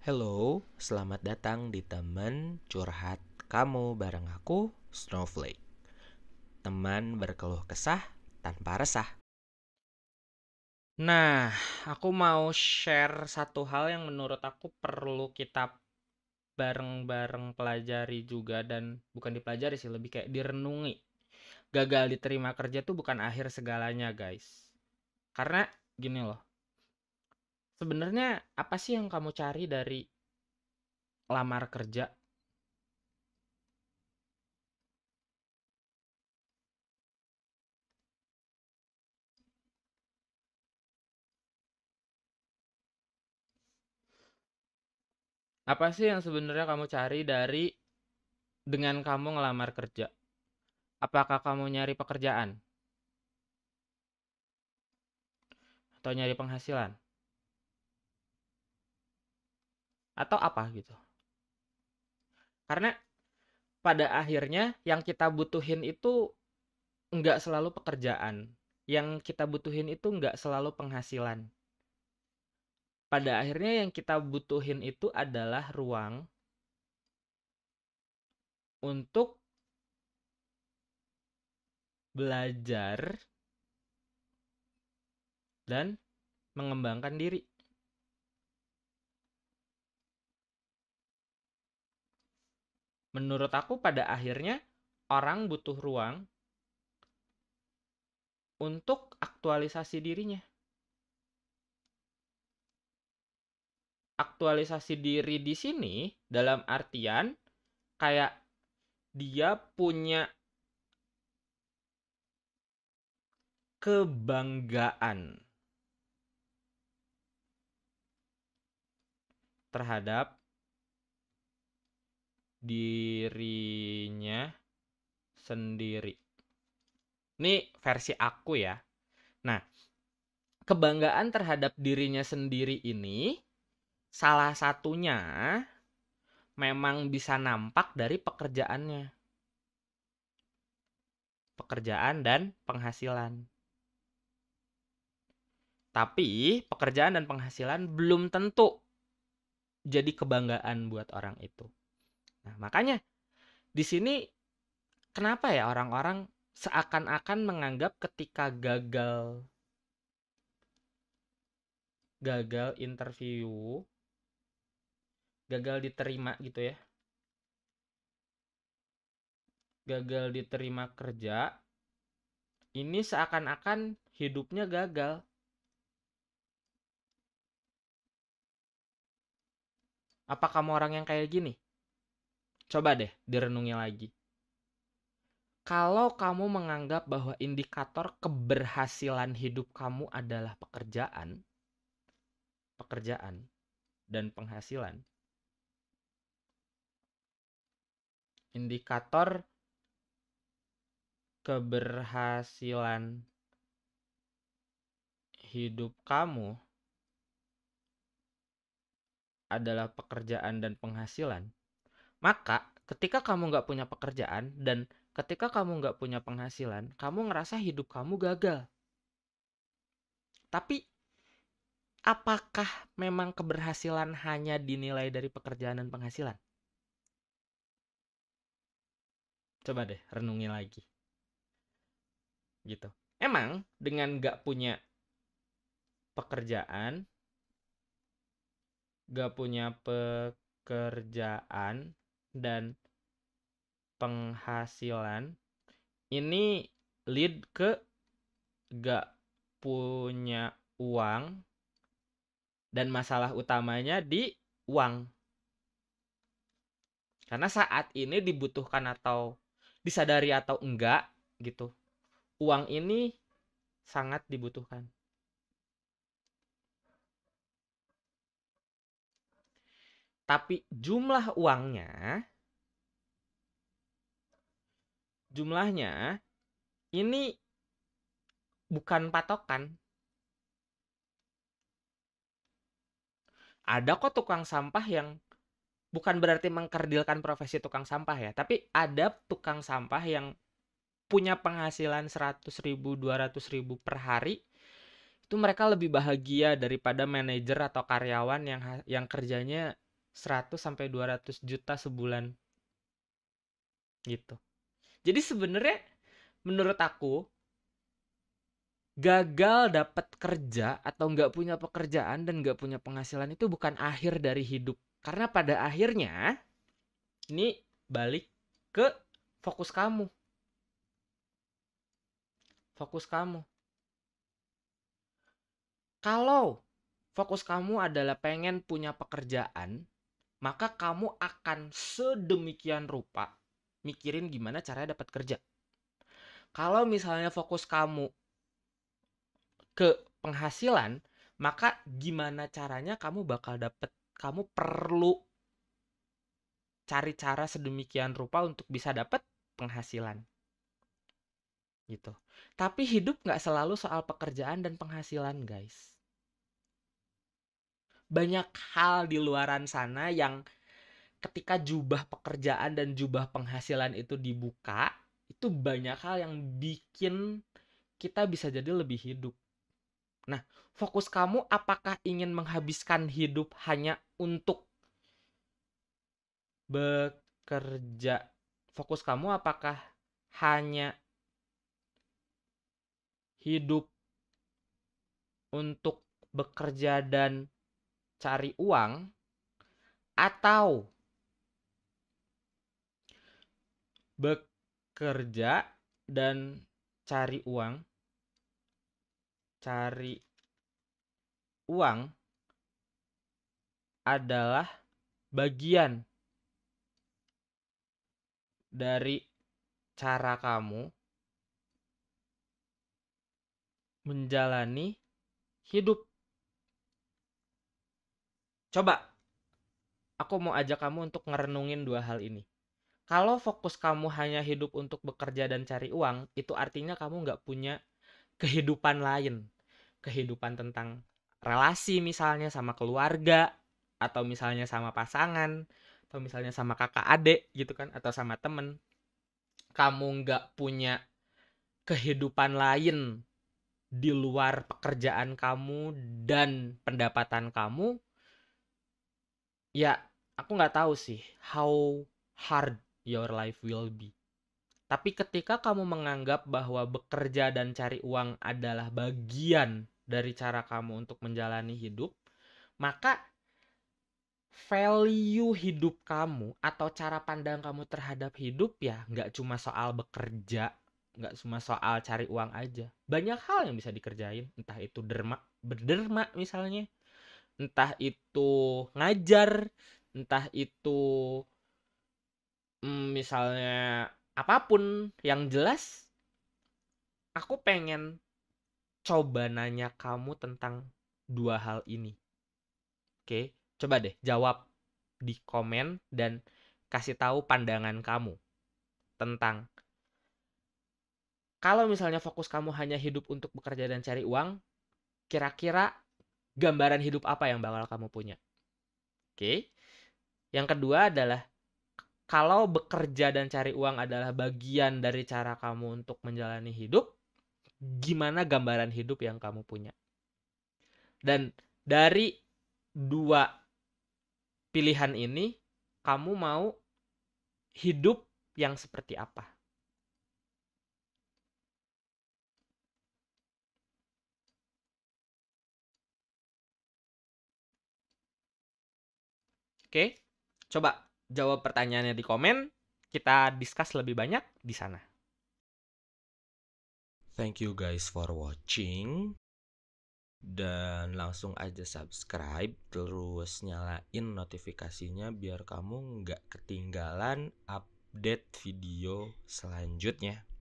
Hello, selamat datang di teman curhat kamu bareng aku, Snowflake. Teman berkeluh kesah tanpa resah. Nah, aku mau share satu hal yang menurut aku perlu kita bareng-bareng pelajari juga, dan bukan dipelajari sih, lebih kayak direnungi. Gagal diterima kerja tuh bukan akhir segalanya, guys. Karena gini loh, sebenarnya apa sih yang kamu cari dari lamar kerja? Apa sih yang sebenarnya kamu cari dari dengan kamu ngelamar kerja? Apakah kamu nyari pekerjaan atau nyari penghasilan atau apa gitu? Karena pada akhirnya yang kita butuhin itu nggak selalu pekerjaan. Yang kita butuhin itu nggak selalu penghasilan. Pada akhirnya yang kita butuhin itu adalah ruang untuk belajar dan mengembangkan diri. Menurut aku pada akhirnya orang butuh ruang untuk aktualisasi dirinya. Aktualisasi diri di sini dalam artian kayak dia punya kebanggaan terhadap dirinya sendiri. Ini versi aku ya. Nah, kebanggaan terhadap dirinya sendiri ini salah satunya memang bisa nampak dari pekerjaannya. Pekerjaan dan penghasilan. Tapi pekerjaan dan penghasilan belum tentu jadi kebanggaan buat orang itu. Nah, makanya di sini kenapa ya orang-orang seakan-akan menganggap ketika gagal interview, gagal diterima gitu ya, gagal diterima kerja, ini seakan-akan hidupnya gagal. Apa kamu orang yang kayak gini? Coba deh direnungi lagi. Kalau kamu menganggap bahwa indikator keberhasilan hidup kamu adalah pekerjaan dan penghasilan, indikator keberhasilan hidup kamu adalah pekerjaan dan penghasilan, maka ketika kamu nggak punya pekerjaan dan ketika kamu nggak punya penghasilan, kamu ngerasa hidup kamu gagal. Tapi apakah memang keberhasilan hanya dinilai dari pekerjaan dan penghasilan? Coba deh renungi lagi. Gitu. Emang dengan nggak punya pekerjaan, nggak punya pekerjaan dan penghasilan, ini lead ke nggak punya uang, dan masalah utamanya di uang. Karena saat ini dibutuhkan atau disadari atau enggak gitu, uang ini sangat dibutuhkan. Tapi jumlahnya ini bukan patokan. Ada kok tukang sampah yang bukan berarti mengkerdilkan profesi tukang sampah ya, tapi ada tukang sampah yang punya penghasilan 100.000, 200.000 per hari, itu mereka lebih bahagia daripada manajer atau karyawan yang kerjanya 100 sampai 200 juta sebulan gitu. Jadi sebenarnya menurut aku gagal dapat kerja atau nggak punya pekerjaan dan nggak punya penghasilan itu bukan akhir dari hidup. Karena pada akhirnya ini balik ke fokus kamu. Fokus kamu. Kalau fokus kamu adalah pengen punya pekerjaan, maka kamu akan sedemikian rupa mikirin gimana caranya dapat kerja. Kalau misalnya fokus kamu ke penghasilan, maka gimana caranya kamu bakal dapat, kamu perlu cari cara sedemikian rupa untuk bisa dapat penghasilan. Gitu. Tapi hidup nggak selalu soal pekerjaan dan penghasilan, guys. Banyak hal di luaran sana yang ketika jubah pekerjaan dan jubah penghasilan itu dibuka, itu banyak hal yang bikin kita bisa jadi lebih hidup. Nah, fokus kamu apakah ingin menghabiskan hidup hanya untuk bekerja? Fokus kamu apakah hanya hidup untuk bekerja dan cari uang, atau bekerja dan cari uang adalah bagian dari cara kamu menjalani hidup. Coba, aku mau ajak kamu untuk ngerenungin dua hal ini. Kalau fokus kamu hanya hidup untuk bekerja dan cari uang, itu artinya kamu nggak punya kehidupan lain. Kehidupan tentang relasi misalnya sama keluarga, atau misalnya sama pasangan, atau misalnya sama kakak adik gitu kan, atau sama temen. Kamu nggak punya kehidupan lain di luar pekerjaan kamu dan pendapatan kamu, ya aku nggak tahu sih how hard your life will be. Tapi ketika kamu menganggap bahwa bekerja dan cari uang adalah bagian dari cara kamu untuk menjalani hidup, maka value hidup kamu atau cara pandang kamu terhadap hidup ya nggak cuma soal bekerja, nggak cuma soal cari uang aja. Banyak hal yang bisa dikerjain, entah itu berderma misalnya, entah itu ngajar, entah itu misalnya apapun. Yang jelas aku pengen coba nanya kamu tentang dua hal ini. Oke, coba deh jawab di komen dan kasih tahu pandangan kamu tentang kalau misalnya fokus kamu hanya hidup untuk bekerja dan cari uang, kira-kira gambaran hidup apa yang bakal kamu punya. Oke. Yang kedua adalah kalau bekerja dan cari uang adalah bagian dari cara kamu untuk menjalani hidup, gimana gambaran hidup yang kamu punya? Dan dari dua pilihan ini, kamu mau hidup yang seperti apa? Oke, coba jawab pertanyaannya di komen. Kita discuss lebih banyak di sana. Thank you guys for watching. Dan langsung aja subscribe, terus nyalain notifikasinya biar kamu nggak ketinggalan update video selanjutnya.